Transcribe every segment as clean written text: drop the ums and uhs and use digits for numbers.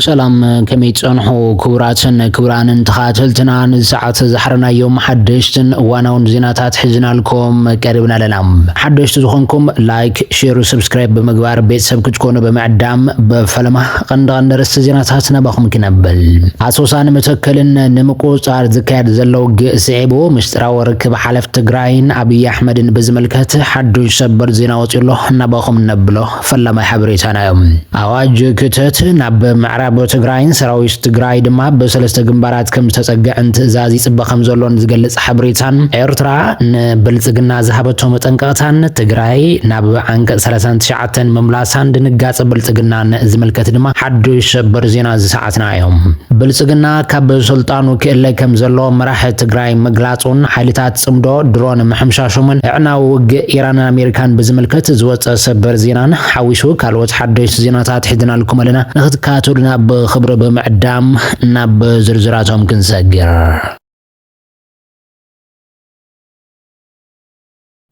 سلام كميت صنحو كبراتن كبرانن تخاتلتنا نساعات زحرنا يوم حدشتن وانا زيناتات حزنا لكم قربنا لنا حدشت زخونكم لايك شير وسبسكرايب بمقبار بيت سبك تكونوا بمعدام بفلمة قندغن درست زيناتاتنا باخم كنبل عصوصان متكلن نمقو صار زكاد زلوق سعيبو مشتراو ركب حلف تقراين أبي أحمدن بزملكت حدو يسبر زيناوات الله نباخم نبلو فلما حبريتانا يوم أواج كتت نب معرب بتقراين سراويش تقراي دما بسلسة جنبارات كم تسجع أنت زازي سبا خمزولون زجلس حبريتان إيرترا بلتقنا ذهبتهم تنقطان تقراي نب عنك سلسان تشعتن مملاسان دنقاس بلتقنا زملكت دما حدوش برزينا ساعتنا يوم بلتقنا كاب سلطان وكله كم زلو مراح تقراي مقلاطون حالتات صمدو درون محمشاشومن اعنا وق إيران أمريكان بزملكت زوت سبر زينان حويشو كالوت حدوش زيناتات حدنا لكم لنا نخد كاتولنا بخبر بمعدام ناب زرزراتهم كنسجر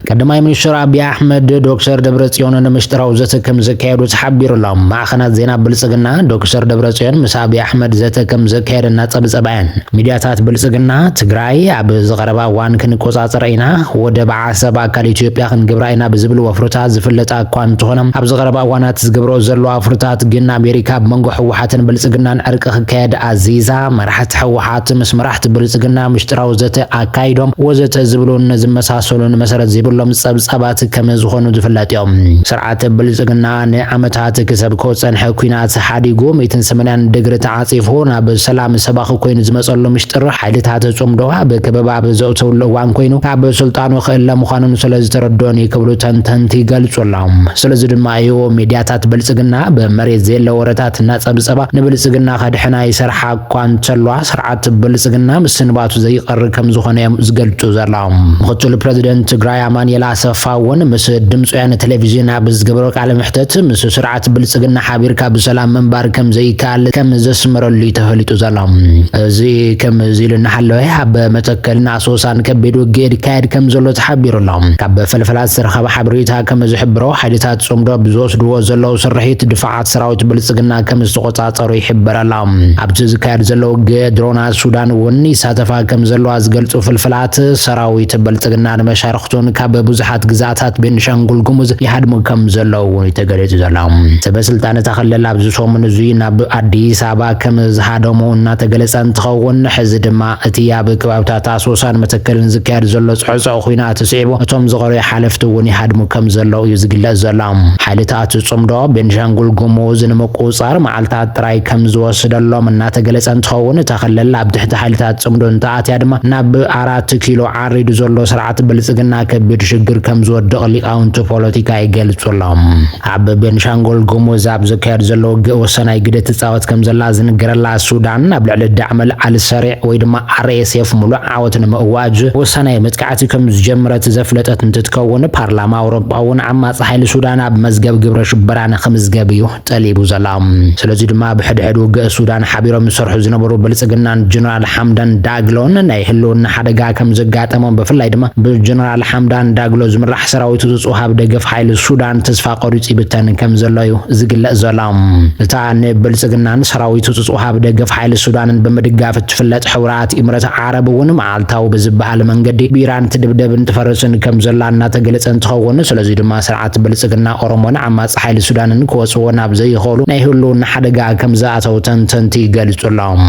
قدما منشر أبي أحمد دكتور دبرتيون مشتراو زتكم زكاير وتحبير لهم مع خنات زينب بلسقنا دكتور دبرتيون مس أبي أحمد زتكم زكاير الناتب زبعين ميدياتات بلسقنا تقراي أب زغربا وان كنكوزات رأينا ودبع سبا كاليتيوبيا خنقبراينا بزبل وفرطات زفلتا كوان تهنم أب زغربا وانات زقبرو زلو وفرطات جنا أمريكا بمنقو حوحات بلسقنا نعرق خكاد عزيزة مرحت حوحات مس مرحت بلسقنا مشتراو زت أكايدهم وزت زبلون نزم مساسولون مسارت زبل لهم صبصبات كم زخونو دفلات يوم سرعة بلزقنا نعمتات كسب كوتسن حكوينات حاديقو ميتن سمنان دقر تعاطيفون بسلام سباخو كوين زمسولو مشتر حالتات صمدوها بكببا بزوتو لوان كوينو كاب سلطان وخيلا مخانون سلز تردوني كبلو تنتنتي قلصو لهم سلز دمايو ميدياتات بلزقنا بمريز زيل لورتات ناس صبصبا نبلزقنا خدحنا يسرحا كوان تشلوا سرعة بلزقنا مسنباتو زي قرر كم زخوني زقلتو زرلاهم مخطو البريزيدنت تقراي يلا سفاون مس دمص يعني تلفزيون عبز قبرك على محتت مس سرعة بلصقنا حبيركا بسلام منبر كم زي كال كم زسمر اللي تهليتو زلام زي كم زي لنحلو حب متكلنا عصوصان كبيدو جيد كايد كم زلو تحبير لهم كب فلفلات سرخه حبريتها كم زحبرو حديثات صمدو بزوسدو زلو سرحيت دفاعات سراوت بلصقنا كم زقطاطرو يحبر لهم ابز زكايد زلو درona السودان وني ساتفا كم زلو ازغلصو فلفلات سراويت بلصقنا مشارختون ببزحات غزاتات بنشانغول غمز يحدم كم زلو يتغلط زلام سبسلطان تخلل ابز سومن زينا باديس ابا كم زحادمونا تغلصن تخون حز دما اتياب كبابتا تاسوسان متكلن زكار زلو صحصو خوينا تسيبو اتوم زغري حلفت وني حدم كم زلو يزغل زلام حالتات صمدو بنشانغول غمز نمقوصار معلتات تراي كم زوسدلو منا تغلصن تخون تخلل اب تحت حالتات صمدو انتات يادما ناب 4 كيلو عريد زلو سرعه بلصقنا كبير شجر كم زود قليقاون بوليتيكا يገልጹላም አብ ቤንሻንጉል ጉሙዝ አብ ዘካር ዘለው ወሰናይ ግደት ጻወት ከም ዘላ ዝንገረላ ሱዳን አብ ልዕል ዳዕመል አልሰሪዕ ወይ ድማ አርኤስኤፍ ሙሉ ዓወትን መዋጅ ወሰናይ መጥቃዕቲ ከም ዝጀምረት ዘፍለጠት እንትትከውን ፓርላማ አውሮፓውን ዓማጽ ኃይል ሱዳን አብ መዝገብ ግብረ ሽበራን ከምዝገብ እዩ ጠሊቡ ዘላም ስለዚ ድማ ብሕድሕዱ ሱዳን ሓቢሮም ዝሰርሑ ዝነበሩ ብልጽግናን ጀነራል ሐምዳን ዳግሎን ናይ ህልውና ሓደጋ ከም ዘጋጠሞም በፍላይ ድማ ብጀነራል ሐምዳን ዳግሎ ዝምራሕ ሰራዊቱ ጽሃብ ደገፍ ኃይል ሱዳን ተስፋ ቆሪጽ ይብተን ከም ዘላዩ ዝግለጽ ዘላም እታን ብልጽግናን ሰራዊቱ ጽሃብ ደገፍ ኃይል ሱዳንን በመድጋፍ ትፍለጥ ሕውራት ኢምረት ዓረብ ወን ማልታው በዝባሃል መንገዲ ቢራን ትድብደብን ተፈረስን ከም ዘላና ተገለጸን ተኸውን ስለዚህ ድማ ስርዓት ብልጽግና ኦሮሞን ዓማጽ ኃይል ሱዳንን ኮጽወና ብዘይ ይኸሉ ናይ ህልውና ሓደጋ ከም ዘአተው ተንተንቲ ይገልጹላም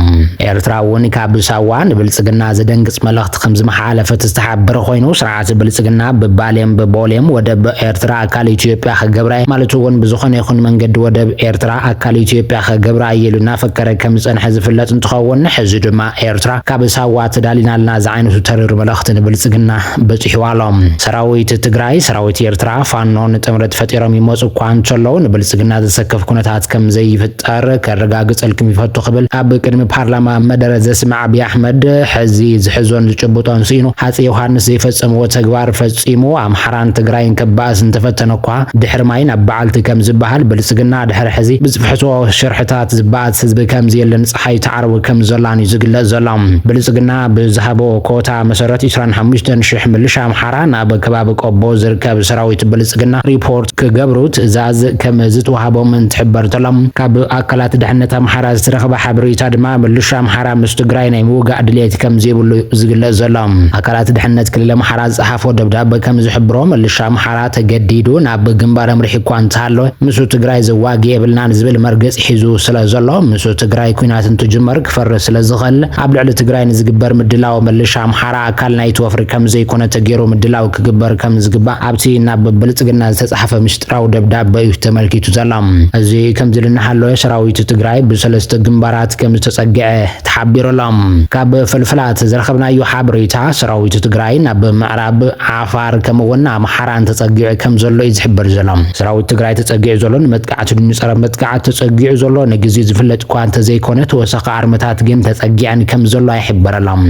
ኤርትራ ወን ካብሳዋን ብልጽግና ዘደንግጽ መልእኽት ከም ዝመሓለፈ ተስተሓበረ ኮይኑ ስርዓት ብልጽግና በባሌም በቦሌም ወደብ ኤርትራ አካል ኢትዮጵያ ከገብራይ ማለት ወን ብዙخن ይኹን መንገድ ወደብ ኤርትራ አካል ኢትዮጵያ ከገብራይ ይሉና ፈከረ ከም ጸንሐ ዝፍለጥ እንትኸውን ሕዚ ድማ ኤርትራ ካብሳዋ ተዳሊናልና ዝዓይነቱ ተሪር መልእኽትን ብልጽግና በጽሕዋሎም ሰራዊት ትግራይ ሰራዊት ኤርትራ ፋኖን ጥምረት ፈጢሮም ይመጽ ኳን ቸለው ብልጽግና ዘሰከፍ ኩነታት ከም ዘይፍጠር ከረጋግጽልክም ይፈቱ ኽብል ኣብ ቅድሚ ፓርላማ መደረ ዘስማዕ አብይ አሕመድ ሕዚ ዝሕዞን ዝጭብጦን ሲኑ ሃጺ ዮሐንስ ዘይፈጸመው ተግባር ፈጽሞ ፈጺሙ ኣምሓራን ትግራይን ከባስ እንተፈተነኳ ድሕር ማይን ኣበዓልቲ ከም ዝበሃል ብልጽግና ድሕር ሕዚ ብጽፍሕቶ ሽርሕታት ዝበኣት ህዝቢ ከም ዘየለን ፀሓይ ተዓርብ ከም ዘላን ዝግለጽ ዘሎ ብልጽግና ብዝሃቦ ኮታ መሰረት 25000 ምልሻ ኣምሓራ ናብ ከባቢ ቆቦ ዝርከብ ሰራዊት ብልጽግና ሪፖርት ክገብሩ ትእዛዝ ከም ዝተዋሃቦም እንትሕበር ተሎም ካብ ኣካላት ድሕነት ኣምሓራ ዝተረኸበ ሓበሬታ ድማ ምልሻ ኣምሓራ ምስ ትግራይ ናይ ምውጋእ ድሌት ከም ዘይብሉ ዝግለጽ ዘሎ ኣካላት ድሕነት ክልል ኣምሓራ ዝሓፎ ደብዳቤ ከም ዝሕብሮ ምልሻ ኣምሓራ ተገዲዱ ናብ ግንባር ኣምሪሕ እኳ እንተሃለወ ምስ ትግራይ ዘዋጊ የብልናን ዝብል መርገጽ ሒዙ ስለ ዘሎ ምስ ትግራይ ኩናት እንትጅመር ክፈርስ ስለ ዝኽእል ኣብ ልዕሊ ትግራይ ንዝግበር ምድላው ምልሻ ኣምሓራ ኣካል ናይቲ ወፍሪ ከም ዘይኮነ ተገይሩ ምድላው ክግበር ከም ዝግባእ ኣብቲ ናብ ብልጽግና ዝተጻሕፈ ምስጢራዊ ደብዳቤ እዩ ተመልኪቱ ዘሎ እዚ ከም ዝልናሃለወ ሰራዊት ትግራይ ብሰለስተ ግንባራት ከም ዝተጸግዐ ተሓቢሩሎም ካብ ፍልፍላት ዝረኸብናዮ ሓበሬታ ሰራዊት ትግራይ ናብ ምዕራብ ዓፋር ከምኡውን ኣምሓራን ተጸጊዑ ከም ዘሎ እዩ ዝሕበር ዘሎ ሰራዊት ትግራይ ተጸጊዑ ዘሎ ንመጥቃዕቲ ንጸረ መጥቃዕቲ ተጸጊዑ ዘሎ ንግዜ ዝፍለጥ እኳ እንተዘይኮነ ተወሳኺ ኣርምታት ግን ተጸጊዐን ከም ዘሎ ይሕበረሎም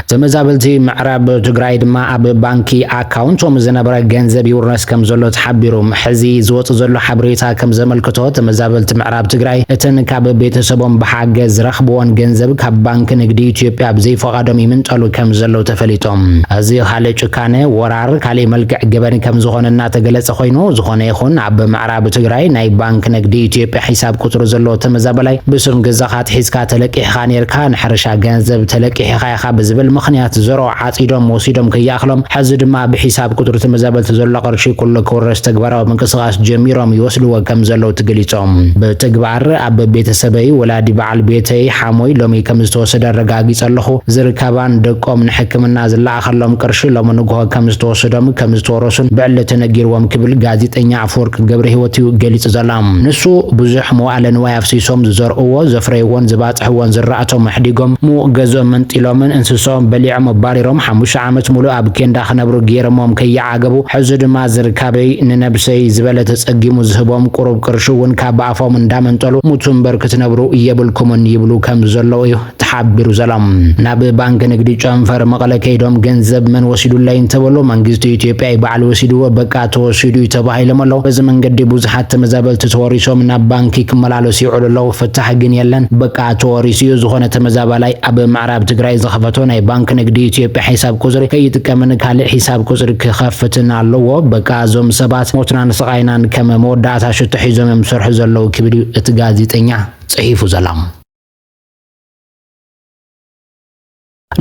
ተመዛበልቲ ምዕራብ ትግራይ ድማ ኣብ ባንኪ ኣካውንቶም ዝነበረ ገንዘብ ይውርነስ ከም ዘሎ ተሓቢሩ ሕዚ ዝወጽ ዘሎ ሓበሬታ ከም ዘመልክቶ ተመዛበልቲ ምዕራብ ትግራይ እተን ካብ ቤተሰቦም ብሓገዝ ዝረኽብዎን ገንዘብ ካብ ባንኪ ንግዲ ኢትዮጵያ ብዘይፈቓዶም ይምንጠሉ ከም ዘሎ ተፈሊጦም እዚ ካልእ ጭካነ ወራር ካልእ መልክዕ ገበን ከም ዝኾነ እናተገለጸ ኮይኑ ዝኾነ ይኹን ኣብ ምዕራብ ትግራይ ናይ ባንኪ ንግዲ ኢትዮጵያ ሒሳብ ቁጽሪ ዘሎ ተመዛበላይ ብስም ገዛኻ ትሒዝካ ተለቂሕኻ ነርካ ንሕርሻ ገንዘብ ተለቂሕኻ ኢኻ ብዝብል ምኽንያት ዘሮ ዓጺዶም ወሲዶም ከያኽሎም ሕዚ ድማ ብሒሳብ ቁጥሪ ተመዛበልቲ ዘሎ ቅርሺ ኩሉ ክውረስ ተግባራዊ ምንቅስቓስ ጀሚሮም ይወስድዎ ከም ዘለው ተገሊጾም ብተግባር ኣብ ቤተሰበይ ወላዲ በዓል ቤተይ ሓሞይ ሎሚ ከም ዝተወሰደ ረጋጊጽ ኣለኹ ዝርከባን ደቆም ንሕክምና ዝለኣኸሎም ቅርሺ ሎሚ ንግሆ ከም ዝተወሰዶም ከም ዝተወረሱን ብዕለት ተነጊርዎም ክብል ጋዜጠኛ ኣፈወርቂ ገብረ ህይወት ገሊጹ ዘሎ ንሱ ብዙሕ መዋእለ ንዋይ ኣፍሲሶም ዝዘርእዎ ዘፍረይዎን ዝባጽሕዎን ዝራእቶም ሕዲጎም ገዞም መንጢሎምን እንስሶም በሊዖም ባሪሮም 5 ዓመት ሙሉ ኣብ ኬንዳ ክነብሩ ገይሮሞም ከይዓገቡ ሕዚ ድማ ዝርከበይ ንነብሰይ ዝበለ ተጸጊሙ ዝህቦም ቁሩብ ቅርሺ እውን ካብ ኣፎም እንዳመንጠሉ ሙቱን በር ክትነብሩ የብልኩምን ይብሉ ከም ዘለው እዩ ተሓቢሩ ዘሎም ናብ ባንክ ንግዲ ጨንፈር መቐለ ከይዶም ገንዘብ መን ወሲዱላይ እንተበሉ መንግስቲ ኢትዮጵያ ይበዓል ወሲድዎ በቃ ተወሲዱ ተባሂሎም ኣለው በዚ መንገዲ ብዙሓት ተመዛበልቲ ተወሪሶም ናብ ባንኪ ክመላለሱ ይውዕሉ ኣለው ፍታሕ ግን የለን በቃ ተወሪሱ ዝኾነ ተመዛባላይ ኣብ ምዕራብ ትግራይ ዝኸፈቶ ናይ ባንክ ንግዲ ኢትዮጵያ ሒሳብ ቁጽሪ ከይጥቀምን ካልእ ሒሳብ ቁጽሪ ክኸፍትን ኣለዎ በቃ ዞም ሰባት ሞትናን ስቃይናን ከም መወዳእታ ሽቶ ሒዞም ይሰርሑ ዘለው ክብል እቲ ጋዜጠኛ ጽሒፉ ዘሎም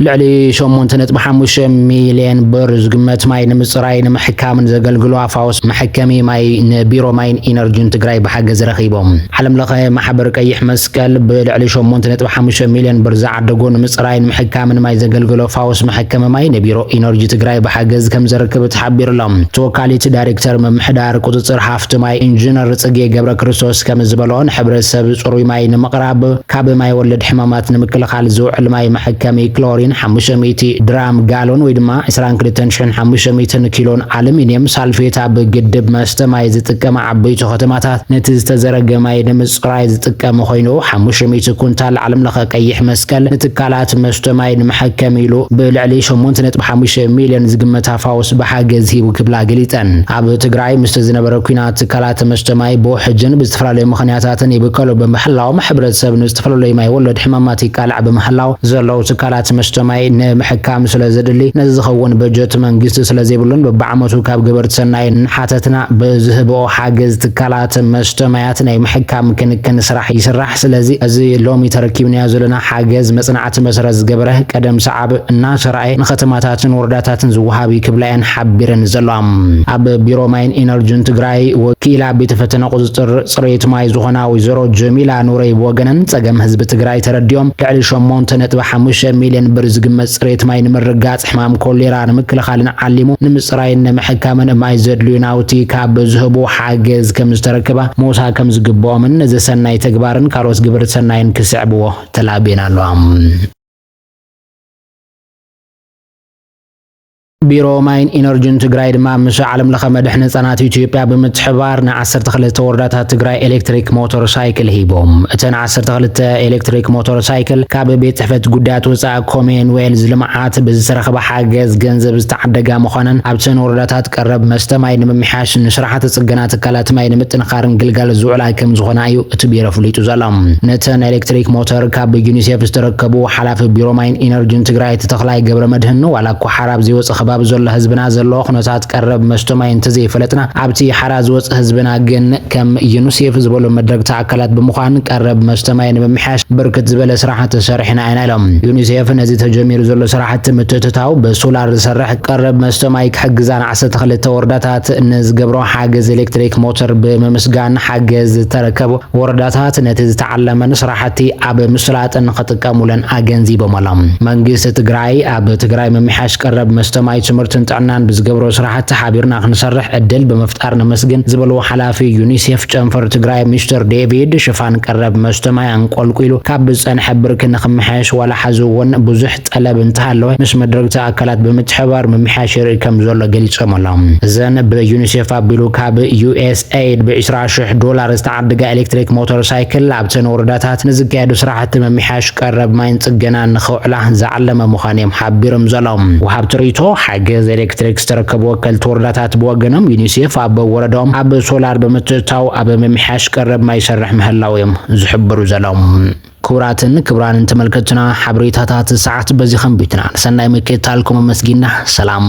ልዕሊ 8.5 ሚልዮን ብር ዝግመት ማይ ንምጽራይ ንምሕካምን ዘገልግሉ ኣፋውስ መሐከሚ ማይ ንቢሮ ማይን ኢነርጂን ትግራይ ብሓገዝ ረኺቦም ዓለም ለኸ ማሕበር ቀይሕ መስቀል ብልዕሊ 8.5 ሚልዮን ብር ዝዓደጉ ንምጽራይ ንምሕካምን ማይ ዘገልግሉ ኣፋውስ መሐከሚ ማይ ንቢሮ ኢነርጂ ትግራይ ብሓገዝ ከም ዝረክብ ተሓቢሩሎም ተወካሊት ዳይሬክተር ምምሕዳር ቁጽጽር ሃፍቲ ማይ ኢንጂነር ጽጌ ገብረ ክርስቶስ ከም ዝበሎን ሕብረተሰብ ጽሩይ ማይ ንምቕራብ ካብ ማይ ወለድ ሕማማት ንምክልኻል ዝውዕል ማይ መሐከሚ ክሎሪን 500 ድራም ጋሎን ወይ ድማ 22500 ኪሎን አሉሚኒየም ሳልፌት ኣብ ግድብ መስተ ማይ ዝጥቀም ዓበይቲ ከተማታት ነቲ ዝተዘረገ ማይ ንምጽራይ ዝጥቀም ኮይኑ 500 ኩንታል ዓለም ለኸ ቀይሕ መስቀል ንትካላት መስተ ማይ ንምሕከም ኢሉ ብልዕሊ 8.5 ሚልዮን ዝግመት ኣፋውስ ብሓገዝ ሂቡ ክብላ ገሊጠን ኣብ ትግራይ ምስ ዝነበረ ኩናት ትካላት መስተ ማይ ብውሕጅን ብዝተፈላለዩ ምኽንያታትን ይብከሉ ብምሕላው ሕብረተሰብ ንዝተፈላለዩ ማይ ወለድ ሕማማት ይቃልዕ ብምሕላው ዘለው ትካላት መስተ ማይ ንምሕካም ስለዘድሊ ነዝኸውን በጀት መንግስቲ ስለዘይብሉን በዓመቱ ካብ ገበርት ሰናይ ንሓተትና ብዝህቦ ሓገዝ ትካላት መስተ ማያት ናይ ምሕካም ክንክን ስራሕ ይስራሕ ስለዚ እዚ ሎሚ ተረኪብና ዘለና ሓገዝ መጽናዕቲ መሰረት ዝገበረ ቀደም ሰዓብ እና ሰራይ ንኸተማታትን ወረዳታትን ዝወሃብ ይክብላየን ሓቢረን ዘሎም ኣብ ቢሮ ማይን ኢነርጂን ትግራይ ወኪላ ቤት ፈተና ቁጽጥር ጽሬት ማይ ዝኾና ወይዘሮ ጀሚላ ኑረይ ወገነን ጸገም ህዝቢ ትግራይ ተረዲዮም ልዕሊ 8.5 ሚልዮን ብር ዝግመት ጽሬት ማይ ንምርጋጽ ሕማም ኮሌራ ንምክልኻልን ዓሊሙ ንምጽራይን ንምሕካምን ማይ ዘድልዩ ናውቲ ካብ ዝህቡ ሓገዝ ከም ዝተረከባ ሞሳ ከም ዝግብኦምን ዘሰናይ ተግባርን ካልኦት ግብረት ሰናይን ክስዕብዎ ተላቢና ኣለዎም ቢሮ ማይን ኢነርጂን ትግራይ ድማ ምስ ዓለም ለኸ መድሕን ህጻናት ኢትዮጵያ ብምትሕባር ን12 ወረዳታት ትግራይ ኤሌክትሪክ ሞተር ሳይክል ሂቦም እተን 12 ኤሌክትሪክ ሞተር ሳይክል ካብ ቤት ጽሕፈት ጉዳያት ወጻኢ ኮሜን ዌልዝ ልምዓት ብዝተረኸበ ሓገዝ ገንዘብ ዝተዓደጋ ምዃነን ኣብተን ወረዳታት ቀረብ መስተ ማይ ንምምሕያሽ ንስራሕቲ ጽገና ትካላት ማይ ንምጥንኻርን ግልጋሎት ዝውዕላ ከም ዝኾና እዩ እቲ ቢሮ ፍሊጡ ዘሎ ነተን ኤሌክትሪክ ሞተር ካብ ዩኒሴፍ ዝተረከቡ ሓላፊ ቢሮ ማይን ኢነርጂን ትግራይ ተተኽላይ ገብረ መድህን ዋላ እኳ ሓራብ ዘይወፅእ ከባቢ ዘሎ ህዝብና ዘሎ ኩነታት ቀረብ መስተ ማይ እንተዘይፈለጥና ኣብቲ ሓራብ ዝወፅእ ህዝብና ግን ከም ዩኒሴፍ ዝበሉ መድረክቲ ኣካላት ብምዃን ቀረብ መስተ ማይ ንምምሕያሽ ብርክት ዝበለ ስራሕቲ ተሰሪሕና ኢና ኢሎም ዩኒሴፍ ነዚ ተጀሚሩ ዘሎ ስራሕቲ ምትእትታው ብሶላር ዝሰርሕ ቀረብ መስተ ማይ ክሕግዛን 12 ወረዳታት ንዝገብሮ ሓገዝ ኤሌክትሪክ ሞተር ብምምስጋን ሓገዝ ተረከቡ ወረዳታት ነቲ ዝተዓለመን ስራሕቲ ኣብ ምስላጥን ክጥቀሙለን ኣገንዚቦም ኣሎም መንግስቲ ትግራይ ኣብ ትግራይ ምምሕያሽ ቀረብ መስተ ማይ ትምህርትን ጥዕናን ብዝገብሮ ስራሕቲ ሓቢርና ክንሰርሕ ዕድል ብምፍጣር ነመስግን ዝበሉ ሓላፊ ዩኒሴፍ ጨንፈር ትግራይ ሚስተር ዴቪድ ሽፋን ቀረብ መስተ ማይ አንቆልቁሉ ካብ ዝጸንሐ ብርክ ንኽምሕያሽ ዋላ ሓዙ እውን ብዙሕ ጠለብ እንተሃለወ ምስ መድረክቲ ኣካላት ብምትሕባር ምምሕያሽ ይርኢ ከም ዘሎ ገሊፆም ኣሎም እዘን ብዩኒሴፍ ኣቢሉ ካብ USAID $20,000 ዝተዓደጋ ኤሌክትሪክ ሞተር ሳይክል ኣብተን ወረዳታት ንዝካየዱ ስራሕቲ ምምሕያሽ ቀረብ ማይን ጽገና ንኽውዕላ ዝዓለመ ምዃን እዮም ሓቢሮም ዘሎም ወሃብ ትርኢቶ ሓገዝ ኤሌክትሪክ ዝተረከቡ ወከልቲ ወረዳታት ብወገኖም ዩኒሴፍ ኣብ ወረዳኦም ኣብ ሶላር ብምትእታው ኣብ ምምሕያሽ ቀረብ ማይ ይሰርሕ ምህላው እዮም ዝሕብሩ ዘሎም ክቡራን ተመልከትና ሓበሬታታት ሰዓት በዚ ኸንቢትና ሰናይ ምክትታልኩም መስጊና ሰላም